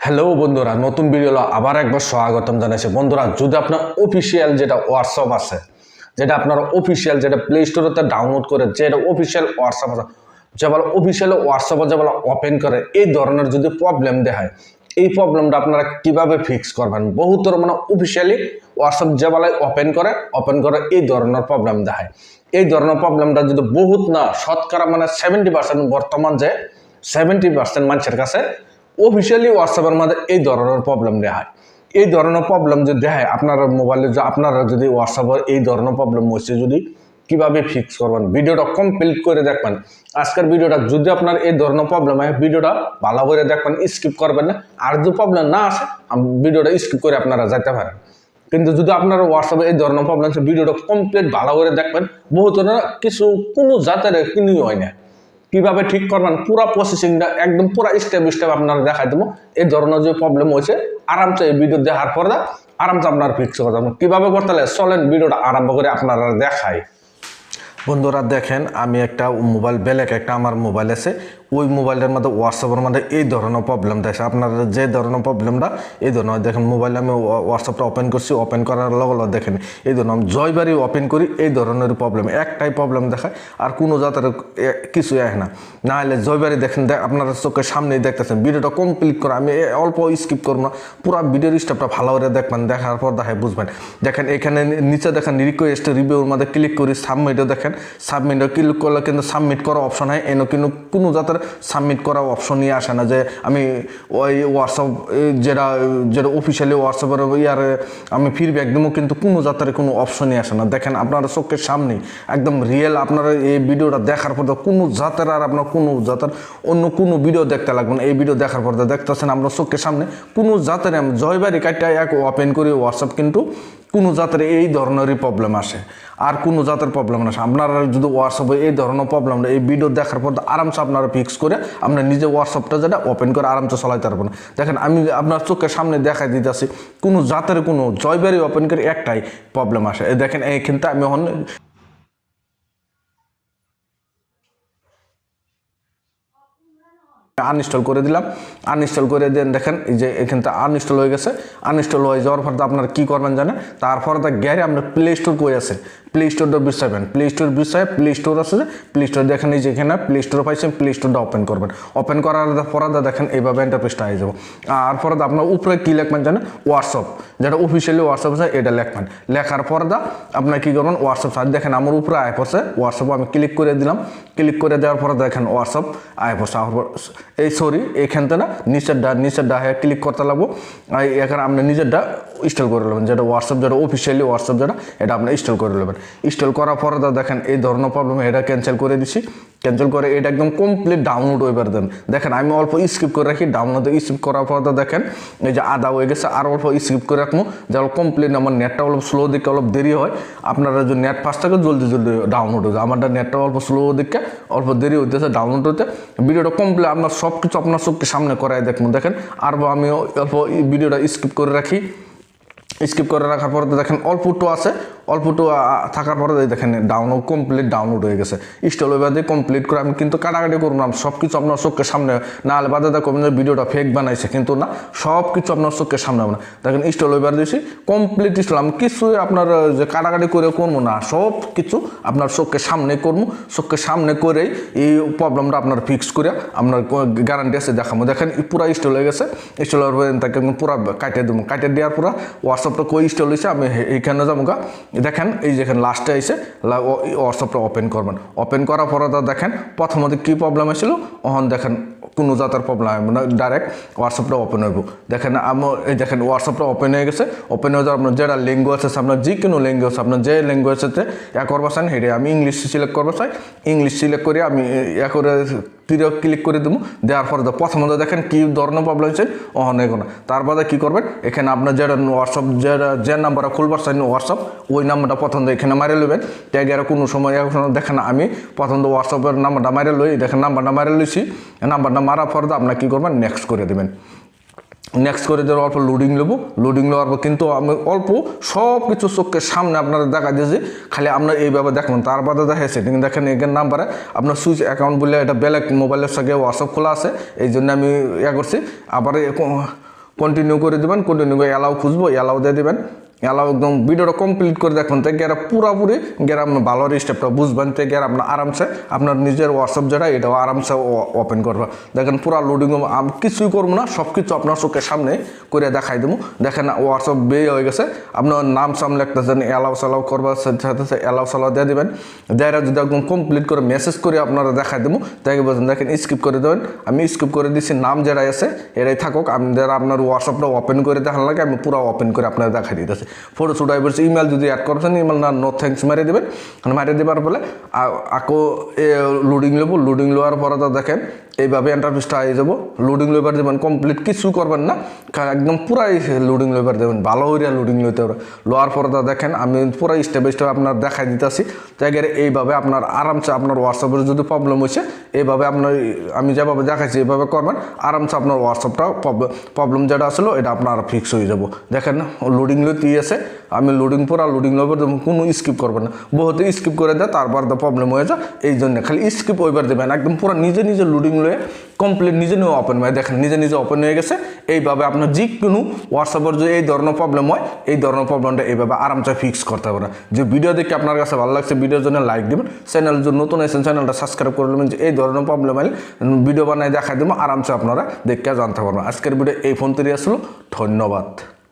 Hello বন্ধুরা, নতুন video আবার একবার স্বাগতম জানাইছি। বন্ধুরা, যদি আপনার অফিসিয়াল যেটা হোয়াটসঅ্যাপ আছে, যেটা আপনার অফিসিয়াল যেটা প্লে স্টোরেতে ডাউনলোড করে যেটা অফিসিয়াল হোয়াটসঅ্যাপ আছে, যেগুলো অফিসিয়াল হোয়াটসঅ্যাপে যেগুলো ওপেন করে, এই ধরনের যদি প্রবলেম দেখায়, এই প্রবলেমটা আপনারা কিভাবে ফিক্স করবেন। বহুতর মানে অফিসিয়ালি হোয়াটসঅ্যাপ যেগুলো ওপেন করে এই ধরনের প্রবলেম দেখায়। এই ধরনের প্রবলেমটা যদি বহুত না শতকরা মানে 70% বর্তমান যে 70% মানুষের কাছে অফিসিয়ালি হোয়াটসঅ্যাপের মধ্যে এই ধরনের প্রবলেম দেখায়। এই ধরনের প্রবলেম যদি দেখায় আপনার মোবাইলে, আপনারা যদি হোয়াটসঅ্যাপের এই ধরনের প্রবলেম হচ্ছে, যদি কিভাবে ফিক্স করবেন ভিডিওটা কমপ্লিট করে দেখবেন। আজকের ভিডিওটা যদি আপনার এই ধরনের প্রবলেম হয়, ভিডিওটা ভালো করে দেখবেন, স্কিপ করবেন না। আর যদি প্রবলেম না আসে, ভিডিওটা স্কিপ করে আপনারা যেতে পারেন। কিন্তু যদি আপনার হোয়াটসঅ্যাপে এই ধরনের প্রবলেম আছে, ভিডিওটা কমপ্লিট ভালো করে দেখবেন। বহুত কিছু কোনো জাতের কিনুই হয় না, কিভাবে ঠিক করবেন পুরো প্রসেসিংটা একদম পুরো স্টেপ স্টেপ আপনারা দেখাই দেবো। এই ধরনের যে প্রবলেম হয়েছে আরামসে এই ভিডিও দেখার পর আরামসে আপনারা ফিক্স করে যাবেন। কীভাবে করতে হলে চলেন ভিডিওটা আরম্ভ করে আপনারা দেখাই। বন্ধুরা দেখেন, আমি একটা মোবাইল বেলেগ একটা আমার মোবাইল আছে, ওই মোবাইলের মধ্যে হোয়াটসঅ্যাপের মধ্যে এই ধরনের প্রবলেম দেখে। আপনারা যে ধরনের প্রবলেমটা এই ধরনের দেখেন, মোবাইলে আমি হোয়াটসঅ্যাপটা ওপেন করছি, ওপেন করার লগে লগে দেখেন এই ধরনের আমি জয়বারই ওপেন করি, এই ধরনের প্রবলেম একটাই প্রবলেম দেখায়, আর কোনো জাতের কিছু আসে না। না হলে জয়বারই দেখেন, আপনারা চোখের সামনেই দেখতেছেন। ভিডিওটা কমপ্লিট করে আমি অল্প স্কিপ করবো না, পুরো ভিডিওর স্টেপটা ভালো করে দেখবেন, দেখার পর দেখায় বুঝবেন। দেখেন এখানে নিচে দেখেন রিকোয়েস্ট রিভিউর মধ্যে ক্লিক করি, সাবমিটও দেখেন, সাবমিটও ক্লিক করলে কিন্তু সাবমিট করা অপশন হয়। এনে কিন্তু কোনো জাতের সাবমিট করা অপশনই আসে না, যে আমি ওই হোয়াটসঅ্যাপ যেটা অফিসিয়ালি হোয়াটসঅ্যাপের ইয়ারে আমি ফিডব্যাক দেবো, কিন্তু কোনো জাতের কোনো অপশনই আসে না। দেখেন আপনারা চোখের সামনেই একদম রিয়েল, আপনারা এই ভিডিওটা দেখার পর কোনো জাতের আর আপনার কোনো জাতের অন্য কোনো ভিডিও দেখতে লাগবে না। এই ভিডিও দেখার পর দেখতেছেন আপনার চোখের সামনে কোনো জাতের আমি জয়বাড়ি কাটটা এক ওপেন করি হোয়াটসঅ্যাপ, কিন্তু কোনো জাতের এই ধরনেরই প্রবলেম আসে, আর কোনো জাতের প্রবলেম আসে। আপনারা যদি হোয়াটসঅ্যাপে এই ধরনের প্রবলেমটা এই ভিডিও দেখার পর আরামসে আপনারা ফিক্স করে আপনার নিজে হোয়াটসঅ্যাপটা যেটা ওপেন করে আরামসে চালাইতে পারবেন। দেখেন আমি আপনার চোখের সামনে দেখাই দিতেছি, কোনো জাতের কোনো জয়বাড়ি ওপেন করে একটাই প্রবলেম আসে। দেখেন এইখানটা আমি এখন আনইনস্টল করে দিলাম। আনইনস্টল করে দেন, দেখেন এই যে এখানটা আনইনস্টল হয়ে গেছে। আনইনস্টল হয়ে যাওয়ার পর আপনারা কী করবেন জানেন, তারপরে গ্যারে আপনার প্লে স্টোর করে আছে, প্লে স্টোরটা বিষাবেন। প্লে স্টোর বিষয়ে প্লে স্টোর আছে, যে প্লে স্টোর দেখেন এই যে এখানে প্লে স্টোর পাইছেন, প্লে স্টোরটা ওপেন করবেন। ওপেন করার পরে দেখেন এইভাবে ইন্টারফেসটা হয়ে যাবো। আর পরে আপনার উপরে কী লিখবেন জানেন, হোয়াটসঅ্যাপ, যেটা অফিসিয়ালি হোয়াটসঅ্যাপ আছে এটা লিখবেন। লেখার পর আপনার কী করবেন, হোয়াটসঅ্যাপ সার্চ দেখেন আমার উপরে আয় পড়ছে হোয়াটসঅ্যাপ, আমি ক্লিক করে দিলাম। ক্লিক করে দেওয়ার পরে দেখেন হোয়াটসঅ্যাপ আয় পড়ছে। এই সরি এইখানটা না, নিচেরটা হ্যাঁ ক্লিক করতে লাগবো। এখানে আপনি নিজেরটা ইনস্টল করে নেবেন, যেটা হোয়াটসঅ্যাপ যেটা অফিসিয়ালি হোয়াটসঅ্যাপ যেটা এটা আপনি ইনস্টল করে নেবেন। ইনস্টল করার পরে দেখেন এই ধরনের প্রবলেম, এটা ক্যান্সেল করে দিচ্ছি। ক্যান্সেল করে এটা একদম কমপ্লিট ডাউনলোড হয়ে দেন। দেখেন আমি অল্প স্কিপ করে রাখি, ডাউনলোড স্কিপ করার পর দেখেন এই যে আদা হয়ে গেছে, আর অল্প স্কিপ করে রাখবো, যেমন কমপ্লিট আমার নেটটা অল্প স্লো দিকে অল্প দেরি হয়। আপনারা যদি নেট ফাস্ট থাকে জলদি ডাউনলোড হয়ে যায়, আমারটা নেটটা অল্প স্লো দিকে অল্প দেরি হইতেছে ডাউনলোড হতে। ভিডিওটা কমপ্লিট আপনার সব কিছু আপনার চোখের সামনে করাই দেখুন। দেখেন আর আমি অল্প ভিডিওটা স্কিপ করে রাখি। স্কিপ করে রাখার পরে দেখেন অল্পটু আছে, অল্পটু থাকার পরে দেখেন ডাউনলোড কমপ্লিট ডাউনলোড হয়ে গেছে। ইনস্টল হয়ে বাদে কমপ্লিট করে আমি কিন্তু কাটাকাটি করবো না, সব কিছু আপনার চোখের সামনে। না হলে বাদে দেখবেন যে ভিডিওটা ফেক বানাইছে, কিন্তু না, সব কিছু আপনার চোখের সামনে হবে না। দেখেন ইনস্টল হয়ে দিয়েছি, কমপ্লিট ইনস্টল। আমি কিছুই আপনার যে কাটাকাটি করে করবো না, সব কিছু আপনার চোখের সামনে করবো। চোখের সামনে করেই এই প্রবলেমটা আপনার ফিক্স করে আপনার গ্যারান্টি আছে দেখাবো। দেখেন পুরো ইনস্টল হয়ে গেছে। ইনস্টল হওয়ার পরে তাকে পুরো কাটিয়ে দেবো। কাটিয়ে দেওয়ার পুরো হোয়াটসঅ্যাপটা কই ইনস্টল হয়েছে আমি এইখানে যাবো। দেখেন এই যেখানে লাস্টে এসে হোয়াটসঅ্যাপটা ওপেন করবেন। ওপেন করার পরে দেখেন প্রথমত কী প্রবলেম হয়েছিল, ওখান দেখেন কোনো জাতের প্রবলেম হবে না, ডাইরেক্ট হোয়াটসঅ্যাপটা ওপেন হইব। দেখেন আমার এই দেখেন হোয়াটসঅ্যাপটা ওপেন হয়ে গেছে। ওপেন হয়ে যাওয়ার আপনার যেটা ল্যাঙ্গুয়েজ আছে, আপনার যে কোনো ল্যাঙ্গুয়েজ আপনার যে ল্যাঙ্গুয়েজেতে করবো চান সেটাই আমি ইংলিশ সিলেক্ট করবো চাই। ইংলিশ সিলেক্ট করে আমি করে পিরিয়ড ক্লিক করে দেবো। দেওয়ার পরে প্রথমত দেখেন কী ধরনের প্রবলেম হচ্ছে ওখানে এগোনা। তারপরে কী করবেন, এখানে আপনার যেটা হোয়াটসঅ্যাপ যে নাম্বারটা খুলবার চাই হোয়াটসঅ্যাপ, ওই নাম্বারটা প্রথম এখানে মারে নেবেন। ট্যাগ আর কোনো সময় দেখেন আমি প্রথম হোয়াটসঅ্যাপের নাম্বারটা মারে লই, দেখেন নাম্বারটা মারে লইছি। নাম্বারটা মারার পরে আপনার কী করবেন, নেক্সট করে দেবেন। নেক্সট করে দেওয়ার অল্প লোডিং নেবো। লোডিং নেওয়ার পর কিন্তু আমি অল্প সব কিছু চোখের সামনে আপনারা দেখা দিয়েছি, খালি আপনার এইভাবে দেখবেন। তার বাদে দেখে সেটিং দেখেন এখানে নাম্বারে আপনার সুইচ অ্যাকাউন্ট বলে এটা বেলেগ মোবাইলের সঙ্গে হোয়াটসঅ্যাপ খোলা আছে, এই জন্য আমি করছি। আবার কন্টিনিউ করে দেবেন, কন্টিনিউ করে অ্যালাউ খুঁজবো, অ্যালাউ দিয়ে দেবেন। অ্যালাউ একদম ভিডিওটা কমপ্লিট করে দেখুন, তো গেরা পুরাপুরি গেরা আপনার ভালো স্টেপটা বুঝবেন, তো গেরা আপনার আরামসে আপনার নিজের হোয়াটসঅ্যাপ যেটা এটাও আরামসে ওপেন করবে। দেখেন পুরা লোডিং কিছুই করবো না, সব কিছু আপনার চোখের সামনে করে দেখাই দেবো। দেখেন হোয়াটসঅ্যাপ বেয়ে হয়ে গেছে, আপনার নাম সামনে লিখতেছেন, অ্যালাউ সালাউ করবার সাথে অ্যালাউ সালাউ দিয়ে দেবেন। দেয়ারা যদি একদম কমপ্লিট করে মেসেজ করে আপনারা দেখাই দেবো, তাকে বলছেন দেখেন স্কিপ করে দেবেন। আমি স্কিপ করে দিচ্ছি, নাম যেটা আছে এটাই থাকুক, আপনারা আপনার হোয়াটসঅ্যাপটা ওপেন করে দেখান লাগে, আমি পুরো ওপেন করে আপনারা দেখাই দিতেছি। ফটো শুট আইবার ইমেল যদি অ্যাড করছেন, ইমেল না নো থ্যাঙ্কস মারিয়ে দেবেন। মারিয়ে দেওয়ার ফলে আকো লোডিং নেবো, লোডিং নেওয়ার পরে তো দেখেন এইভাবে ইন্টারফেসটা হয়ে যাবো। লোডিং লেবার দেবেন, কমপ্লিট কিছু করবেন না, একদম পুরাই লোডিং লেবার দেবেন, ভালো হইয়া লোডিং লইতে হবে। লোয়ার পরে তো দেখেন আমি পুরো স্টেপ বাই স্টেপ আপনার দেখাই দিতেছি। জায়গায় এইভাবে আপনার আরামসে আপনার হোয়াটসঅ্যাপের যদি প্রবলেম হয়েছে এইভাবে আপনার আমি যেভাবে দেখাচ্ছি এইভাবে করবেন, আরামসে আপনার হোয়াটসঅ্যাপটা প্রবলেম যেটা আসলো এটা আপনার ফিক্স হয়ে যাবো। দেখেন লোডিং লইতেই আছে, আমি লোডিং পুরা লোডিং লেবার কোনো স্কিপ করবেন না, বহুতে স্কিপ করে দেয় তারপর তো প্রবলেম হয়ে যায়। এই জন্য খালি স্কিপ ওইবার দেবেন, একদম পুরো নিজে নিজে লোডিং লয়ে কমপ্লিট নিজে নিয়ে ওপেন হয়। দেখেন নিজে নিজে ওপেন হয়ে গেছে। এইভাবে আপনার যে কোনো হোয়াটসঅ্যাপের যদি এই ধরনের প্রবলেম হয়, এই ধরনের প্রবলেমটা এইভাবে আরামসে ফিক্স করতে পারেন। যে ভিডিও দেখে আপনার কাছে ভালো লাগছে, ভিডিওর জন্য লাইক দেবেন, চ্যানেল যদি নতুন এসেছেন চ্যানেলটা সাবস্ক্রাইব করে নেবেন। যে এই ধরনের প্রবলেম হলে ভিডিও বানাই দেখাই দেবো, আরামসে আপনারা দেখে জানতে পারবেন। আজকের ভিডিও এই ফোন তৈরি আসলো, ধন্যবাদ।